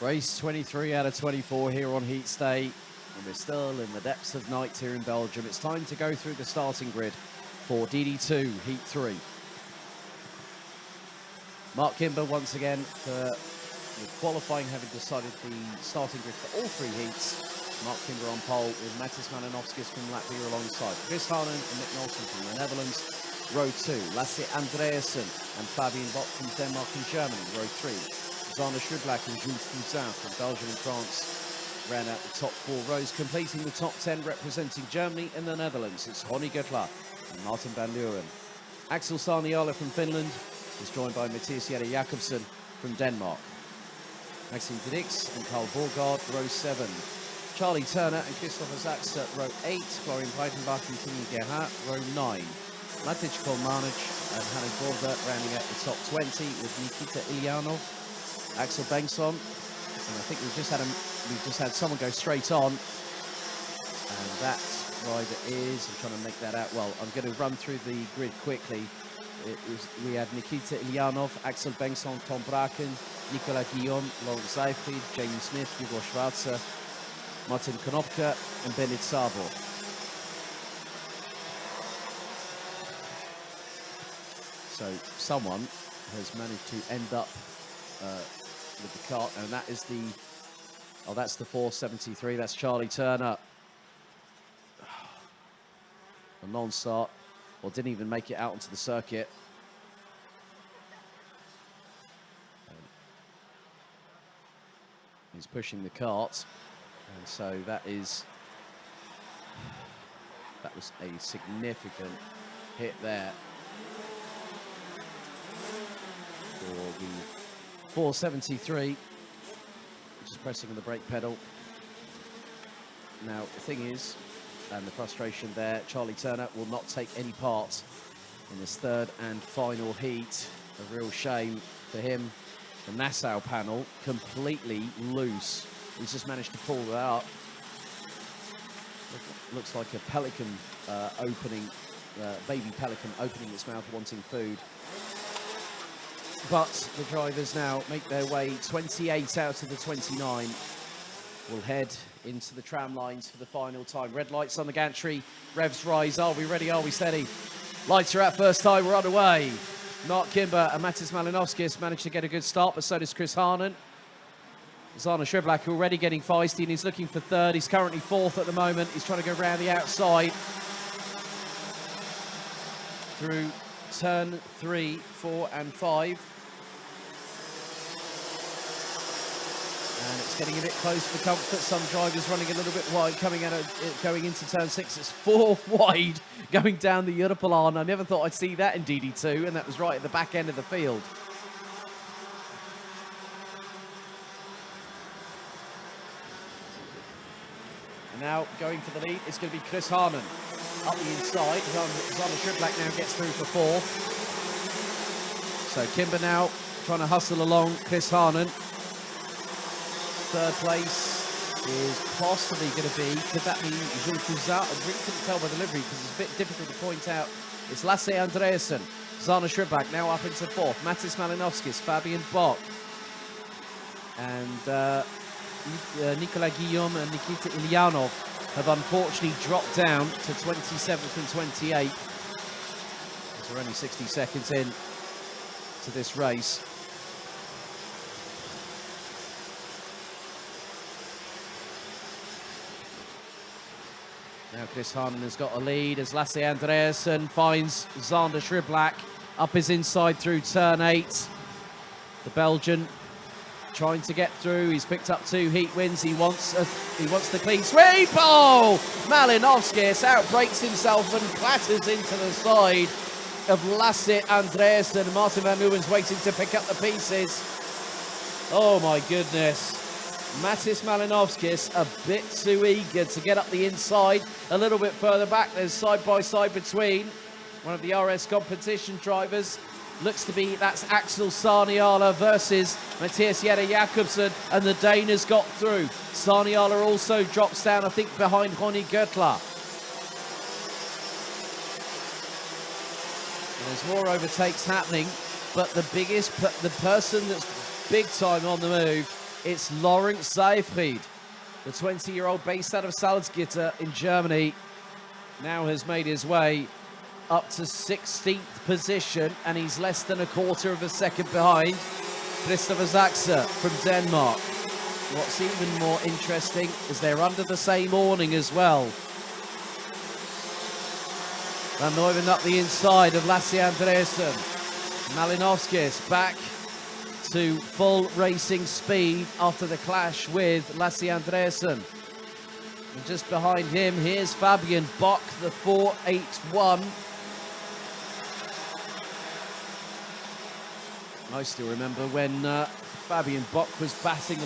Race 23 out of 24 here on Heat Stay, and we're still in the depths of night here in Belgium. It's time to go through the starting grid for DD2 Heat 3. Mark Kimber once again with qualifying having decided the starting grid for all three heats. Mark Kimber on pole with Matis Malinovskis from Latvia alongside Chris Harnan and Nick Nolson from the Netherlands. Row 2, Lasse Andreasen and Fabian Bock from Denmark and Germany. Row 3, Zana Schriblak and Jules Cousin from Belgium and France ran out the top four rows, completing the top 10 representing Germany and the Netherlands. It's Ronnie Göttler and Martin van Leeuwen. Axel Sarniala from Finland is joined by Matthias Jette Jakobsen from Denmark. Maxime Didix and Carl Borgaard, row 7. Charlie Turner and Christopher Zaks at row 8. Florian Breitenbach and Kimi Gerhardt, row 9. Matic Kolmanic and Hannes Borda rounding out the top 20 with Nikita Ilyanov. Axel Bengtsson, and I think we've just had someone go straight on, and that rider is, I'm trying to make that out, well, I'm going to run through the grid quickly. We had Nikita Ilyanov, Axel Bengtsson, Tom Braken, Nicolas Guillaume, Laurent Seifried, Jamie Smith, Hugo Schwarzer, Martin Konopka and Bennett Sabo. So someone has managed to end up with the cart, and that is that's the 473. That's Charlie Turner. A non-start, or didn't even make it out onto the circuit. He's pushing the cart, and so that was a significant hit there for the 473, just pressing on the brake pedal. Now, the thing is, and the frustration there, Charlie Turner will not take any part in this third and final heat. A real shame for him. The Nassau panel completely loose. He's just managed to pull that up. Looks like a pelican baby pelican opening its mouth wanting food. But the drivers now make their way, 28 out of the 29 will head into the tram lines for the final time. Red lights on the gantry, revs rise. Are we ready? Are we steady? Lights are out first time, we're underway. Mark Kimber and Matis Malinovskis managed to get a good start, but so does Chris Harnan. Zana Schriblak already getting feisty, and he's looking for third. He's currently fourth at the moment. He's trying to go round the outside through turn 3, 4 and 5. And it's getting a bit close for comfort. Some drivers running a little bit wide, going into turn 6. It's 4 wide going down the Europalan. I never thought I'd see that in DD2, and that was right at the back end of the field. And now going for the lead, it's going to be Chris Harnan up the inside. Zana Schriblak now gets through for 4th. So Kimber now trying to hustle along. Chris Harnan. Third place is possibly going to be, could that be Jules Cousin? I really couldn't tell by the livery because it's a bit difficult to point out. It's Lasse Andreasen, Zana Schriblak now up into 4th, Matis Malinovskis, Fabian Bock, and Nicolas Guillaume and Nikita Ilyanov have unfortunately dropped down to 27th and 28th. As we're only 60 seconds in to this race. Now Chris Harnan has got a lead as Lasse Andreasen finds Zana Schriblak up his inside through turn 8. The Belgian trying to get through. He's picked up 2 heat wins. He wants the clean sweep. Oh! Malinovskis outbrakes himself and clatters into the side of Lasse Andreasen. Martin van Leeuwen's waiting to pick up the pieces. Oh my goodness. Matis Malinovskis a bit too eager to get up the inside. A little bit further back, there's side-by-side between one of the RS competition drivers. Looks to be, that's Axel Sarniala versus Matthias Jette Jakobsen, and the Dane has got through. Sarniala also drops down, I think, behind Ronnie Göttler. There's more overtakes happening, but the person that's big time on the move It's Lawrence Seyfried, the 20-year-old based out of Salzgitter in Germany, now has made his way up to 16th position, and he's less than a quarter of a second behind Christopher Zaxer from Denmark. What's even more interesting is they're under the same awning as well. Van Neuven up the inside of Lasse Andreasen. Malinovskis back to full racing speed after the clash with Lasse Andreasen. And just behind him, here's Fabian Bock, the 481. I still remember when Fabian Bock was batting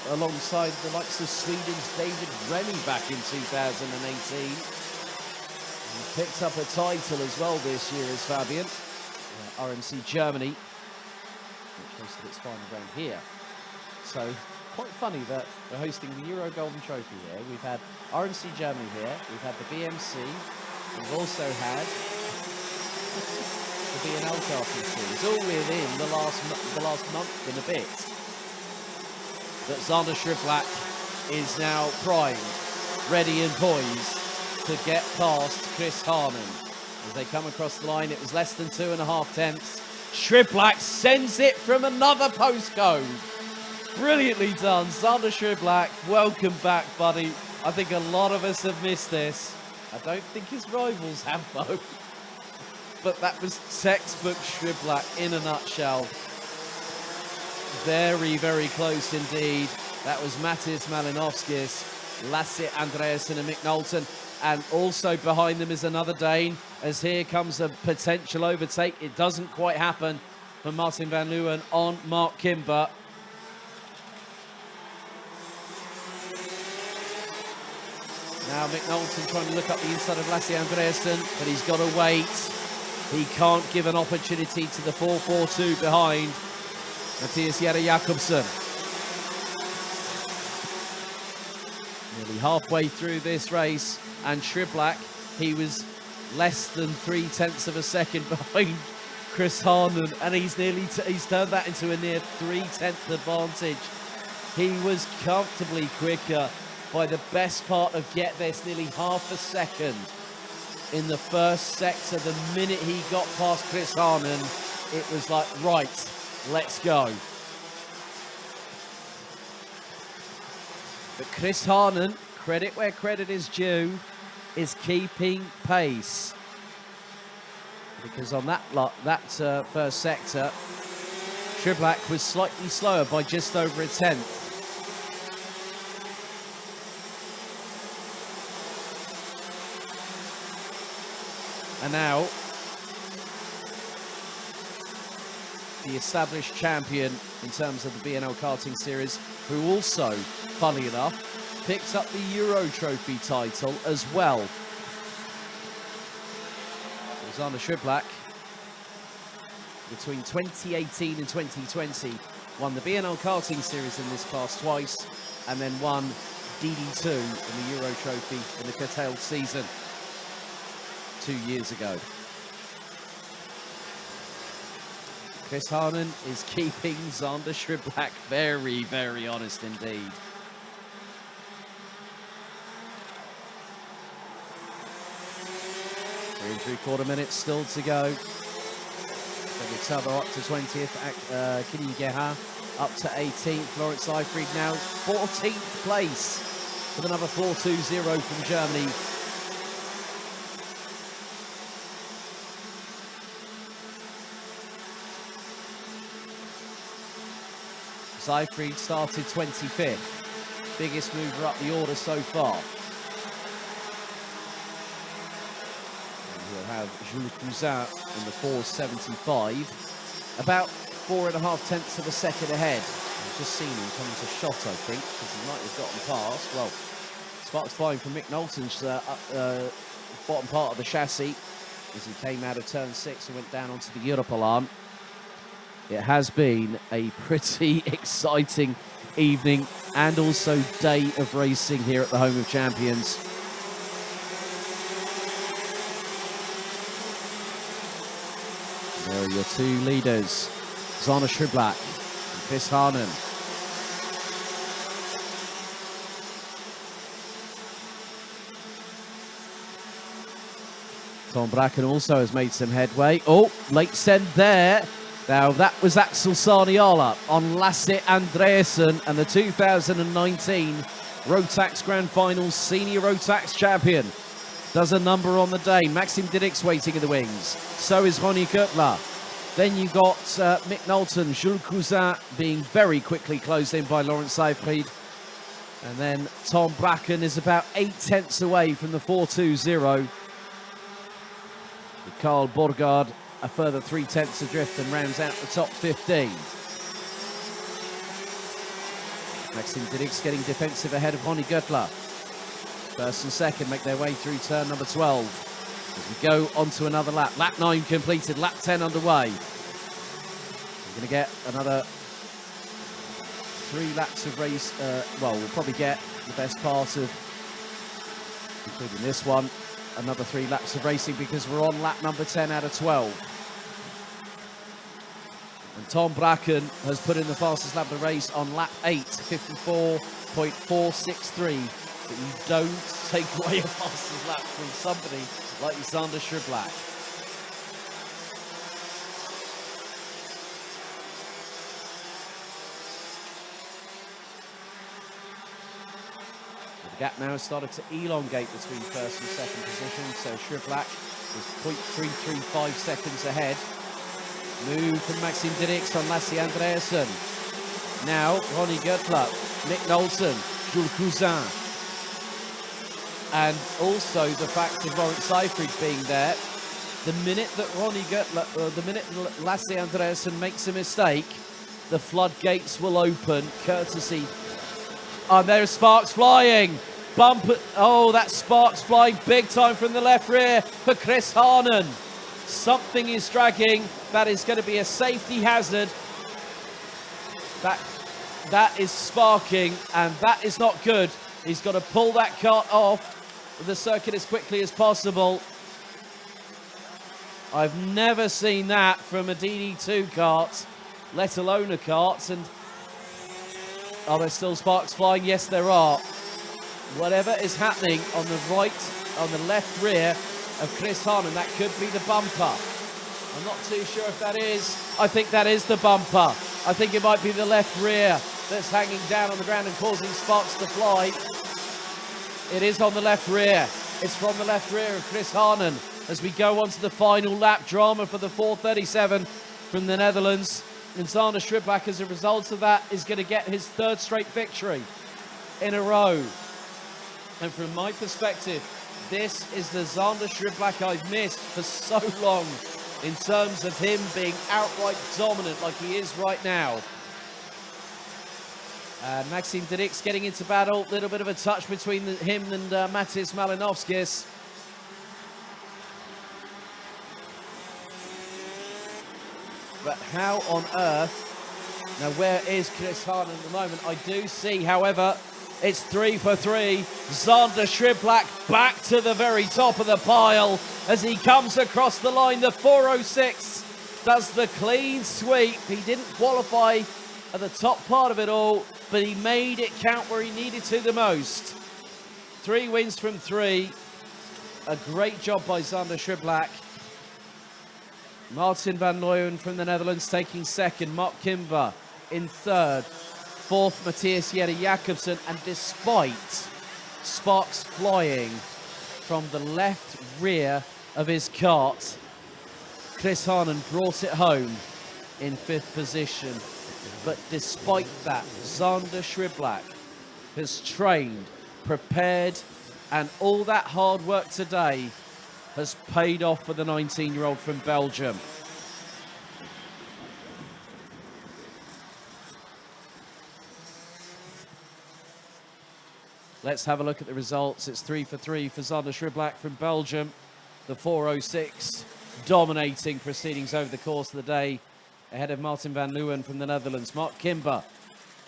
alongside the likes of Sweden's David Rennie back in 2018. He picked up a title as well this year as Fabian. RMC Germany, which hosted its final round here. So, quite funny that we're hosting the Euro Golden Trophy here. We've had RMC Germany here, we've had the BMC, we've also had the B&L karting series, all within the last month and a bit. That Xander Schribblack is now primed, ready and poised to get past Chris Harnon. As they come across the line, it was less than 2.5 tenths. Schribblack sends it from another postcode. Brilliantly done, Xander Schribblack. Welcome back, buddy. I think a lot of us have missed this. I don't think his rivals have, though. But that was textbook Schribblack in a nutshell. Very, very close indeed. That was Mattis Malinovskis, Lasse Andreasen and Mick Knowlton. And also behind them is another Dane, as here comes a potential overtake. It doesn't quite happen for Martin van Leeuwen on Mark Kimber. Now Mick Knowlton trying to look up the inside of Lasse Andreasen, but he's got to wait. He can't give an opportunity to the 442 behind Matthias Jere Jakobsen. Nearly halfway through this race, and Schribblack, he was less than 0.3 of a second behind Chris Harnon, and he's turned that into a near 0.3 advantage. He was comfortably quicker by the best part of get this, nearly half a second in the first sector. The minute he got past Chris Harnon, it was like, right, let's go. But Chris Harnon, credit where credit is due, is keeping pace. Because on that first sector, Schribblack was slightly slower by just over a tenth. And now, the established champion in terms of the B&L karting series, who also, funny enough, picked up the Euro Trophy title as well. So Xander Schribblack, between 2018 and 2020, won the B&L karting series in this class twice, and then won DD2 in the Euro Trophy in the curtailed season 2 years ago. Chris Harnon is keeping Xander Schribblack very, very honest indeed. 3 3/4 minutes still to go. Sabo up to 20th, Kini Geha up to 18th, Lawrence Seyfried now 14th place with another 4-2-0 from Germany. Seyfried started 25th, biggest mover up the order so far. We'll have Jules Cousin in the 475, about 4.5 tenths of a second ahead. I've just seen him come into shot, I think, because he might have gotten past. Well, sparks flying from Mick Knowlton's bottom part of the chassis as he came out of turn 6 and went down onto the Europalan. It has been a pretty exciting evening and also day of racing here at the Home of Champions. There are your two leaders, Xander Schribblack and Chris Harnon. Tom Bracken also has made some headway. Oh, late send there. Now, that was Axel Sarniala on Lasse Andreasen and the 2019 Rotax Grand Finals Senior Rotax Champion. Does a number on the day. Maxim Didik's waiting in the wings. So is Ronnie Gertler. Then you got Mick Knowlton, Jules Cousin being very quickly closed in by Laurent Seyfried. And then Tom Bracken is about 8/10 away from the 4.20. Carl Borgard a further 3/10 adrift and rounds out the top 15. Maxim Didik's getting defensive ahead of Ronnie Gertler. First and second make their way through turn number 12. As we go on to another lap. Lap 9 completed, lap 10 underway. We're going to get another 3 laps of race. Well, we'll probably get the best part of, including this one, another 3 laps of racing because we're on lap number 10 out of 12. And Tom Bracken has put in the fastest lap of the race on lap 8, 54.463. But you don't take away a fastest lap from somebody like Sander Schriblach. The gap now has started to elongate between first and second position, so Schriblach is 0.335 seconds ahead. Move from Maxim Didix on Lasse Andreasen. Now Ronnie Gertler, Mick Knowlton, Jules Cousin. And also the fact of Laurent Seyfried being there. The minute that Ronnie Gertler, the minute Lasse Andreasen makes a mistake, the floodgates will open, courtesy. Oh, there's sparks flying. Bump. Oh, that sparks flying big time from the left rear for Chris Harnen. Something is dragging. That is going to be a safety hazard. That is sparking, and that is not good. He's got to pull that cart off the circuit as quickly as possible. I've never seen that from a DD2 kart, let alone a kart. And are there still sparks flying? Yes, there are. Whatever is happening on the left rear of Chris Harnen, that could be the bumper. I'm not too sure if that is. I think that is the bumper. I think it might be the left rear that's hanging down on the ground and causing sparks to fly. It is on the left rear. It's from the left rear of Chris Harnen as we go on to the final lap. Drama for the 4:37 from the Netherlands. And Sander Schriblach, as a result of that, is going to get his 3rd straight victory in a row. And from my perspective, this is the Sander Schriblach I've missed for so long in terms of him being outright dominant like he is right now. Maxim Didik's getting into battle. A little bit of a touch between him and Matis Malinovskis. But how on earth? Now, where is Chris Harden at the moment? I do see, however, it's 3 for 3. Sander Schriblach back to the very top of the pile as he comes across the line. The 4:06 does the clean sweep. He didn't qualify at the top part of it all, but he made it count where he needed to the most. 3 wins from 3. A great job by Sander Schriblach. Martin van Leeuwen from the Netherlands taking 2nd. Mark Kimber in 3rd. 4th, Matthias Jere Jacobsen. And despite sparks flying from the left rear of his kart, Chris Harnen brought it home in 5th position. But despite that, Sander Schriblach has trained, prepared, and all that hard work today has paid off for the 19-year-old from Belgium. Let's have a look at the results. It's 3 for 3 for Sander Schriblach from Belgium. The 4:06 dominating proceedings over the course of the day, ahead of Martin van Leeuwen from the Netherlands. Mark Kimber,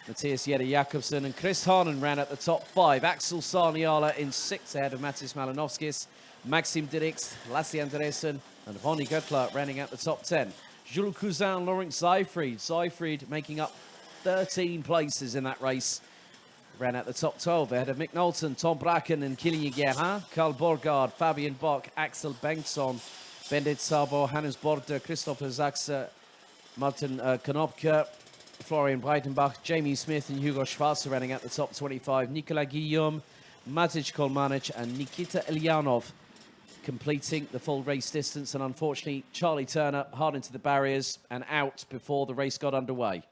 Matthias Jere Jacobsen, and Chris Harnen ran at the top 5. Axel Sarniala in 6th ahead of Matis Malinovskis. Maxim Didix, Lasse Andreasen, and Ronnie Gertler running out the top 10. Jules Cousin, Laurent Seyfried. Seyfried making up 13 places in that race. ran at the top 12 ahead of Mick Knowlton, Tom Bracken and Kilian Guerin, Carl Borgard, Fabian Bock, Axel Bengtsson, Bendit Sabo, Hannes Border, Christopher Zaxa, Martin Konopka, Florian Breitenbach, Jamie Smith and Hugo Schwarzer running at the top 25. Nicola Guillaume, Matic Kolmanic and Nikita Ilyanov completing the full race distance. And unfortunately, Charlie Turner hard into the barriers and out before the race got underway.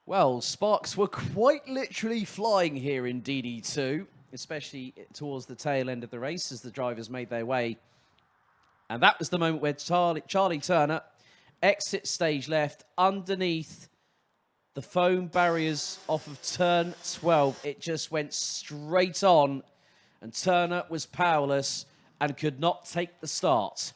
Well, sparks were quite literally flying here in DD2, especially towards the tail end of the race as the drivers made their way. And that was the moment where Charlie Turner exits stage left underneath the foam barriers off of turn 12. It just went straight on, and Turner was powerless and could not take the start.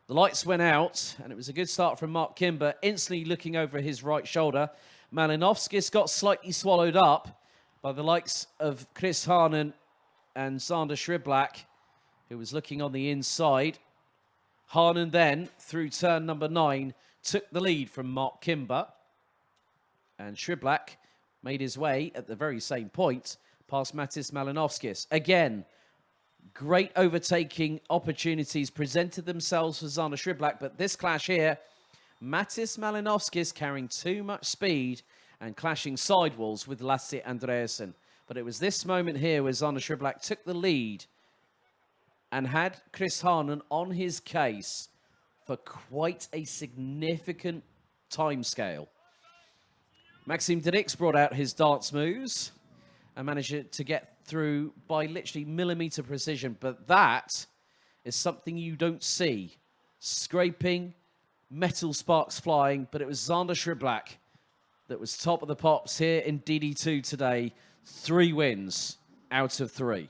The lights went out, and it was a good start from Mark Kimber, instantly looking over his right shoulder. Malinovskis got slightly swallowed up by the likes of Chris Harnon and Zander Schriblak, who was looking on the inside. Harnon then, through turn number 9, took the lead from Mark Kimber. And Schriblak made his way at the very same point past Matis Malinovskis. Again, great overtaking opportunities presented themselves for Zander Schriblak, but this clash here, Matis Malinovskis carrying too much speed and clashing sidewalls with Lasse Andreasen. But it was this moment here where Zander Schriblak took the lead and had Chris Harnon on his case for quite a significant timescale. Maxime Dedix brought out his dance moves and managed to get through by literally millimeter precision. But that is something you don't see. Scraping, metal sparks flying, but it was Zander Schriblak that was top of the pops here in DD2 today. 3 wins out of 3.